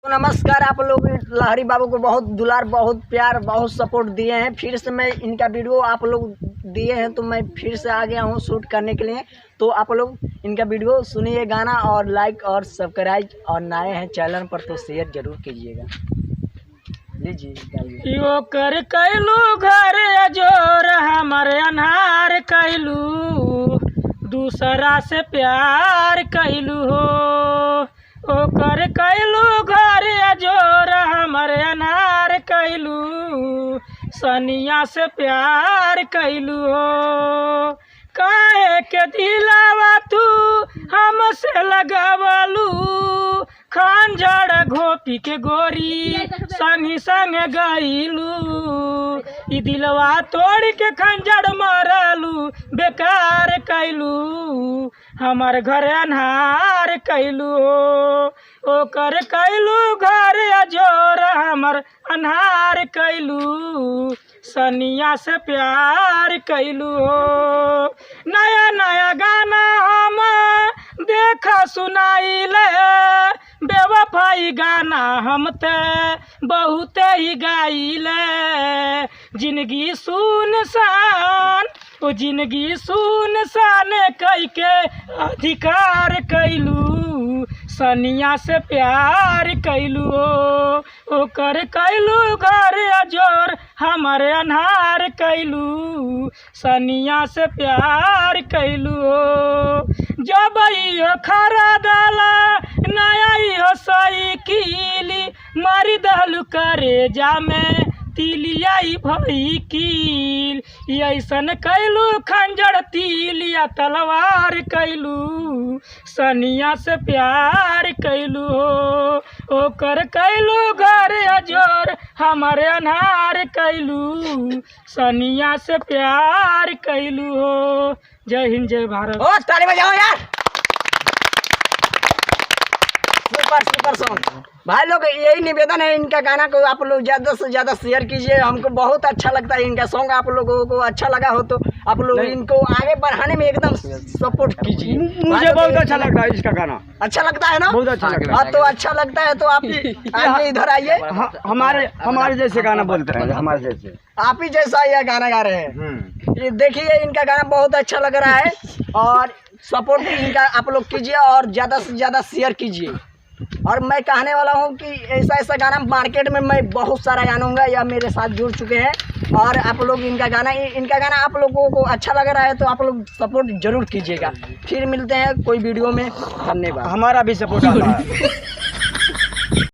तो नमस्कार। आप लोग लहरी बाबू को बहुत दुलार, बहुत प्यार, बहुत सपोर्ट दिए हैं। फिर से मैं इनका वीडियो आप लोग दिए हैं तो मैं फिर से आ गया हूँ शूट करने के लिए। तो आप लोग इनका वीडियो सुनिए, गाना और लाइक और सब्सक्राइब, और नए हैं चैनल पर तो शेयर जरूर कीजिएगा। लीजिए। यो कर कैलू घर अजोर हमारे अनहार कैलू, दूसरा से प्यार कैलू हो। ओ कर कैलू घर अजोर हमारे अनहार कैलू, सनिया से प्यार कैलू हो। काहे के दिलावा तू हमसे लगावलू, खंजर घोपी के गोरी संग संग गईलू। ई दिलवा तोड़ के खंजर मारलू, बेकार कैलू हमार घर अन्हार कैलू। ओ कर कैलू घर अजोर हमर अन्हार कैलू, सनिया से प्यार कैलू। नया नया गाना हम देखा सुनाइले, बेवफाई गाना हम ते बहुत ही गाइले। जिंदगी सुनसान, ओ जिंदगी सुनसान कई के अधिकार कैलू, सनिया से प्यार कैलू। ओ कर कैलू घर अजोर हमारे अन्हार कैलू, सनिया से प्यार कैलू। जब इहो खरीदला नया इहो साइकिल, मारी दहलू करे जामे तिलिया भईकिल। ऐसन कैलू खंजर तिलिया तलवार कैलू, सनिया से प्यार कैलू। ओ कर कैलू घर अजोर हमारे अन्हार कैलू, सनिया से प्यार कैलू हो। जय हिंद, जय भारत। ओ ताली बजाओ यार। Super super song. भाई लोग यही निवेदन है, इनका गाना को आप लोग ज़्यादा से ज़्यादा शेयर कीजिए। हमको बहुत अच्छा लगता है इनका सॉन्ग। आप लोगों को अच्छा लगा हो तो आप लोग इनको आगे बढ़ाने में एकदम सपोर्ट कीजिए। मुझे बहुत अच्छा लगता है इसका गाना। अच्छा लगता है ना? बहुत अच्छा लगता है। हाँ, तो अच्छा लगता है तो आप आगे इधर आइए। हमारे जैसे गाना बोलते हैं, हमारे जैसे आप ही जैसा यह गाना गा रहे हैं। ये देखिए, इनका गाना बहुत अच्छा लग रहा है और सपोर्ट भी इनका आप लोग कीजिए और ज़्यादा से ज़्यादा शेयर कीजिए। और मैं कहने वाला हूँ कि ऐसा ऐसा गाना मार्केट में मैं बहुत सारा जानूँगा, या मेरे साथ जुड़ चुके हैं। और आप लोग इनका गाना आप लोगों को अच्छा लग रहा है तो आप लोग सपोर्ट जरूर कीजिएगा। फिर मिलते हैं कोई वीडियो में। धन्यवाद। हमारा भी सपोर्ट आता है।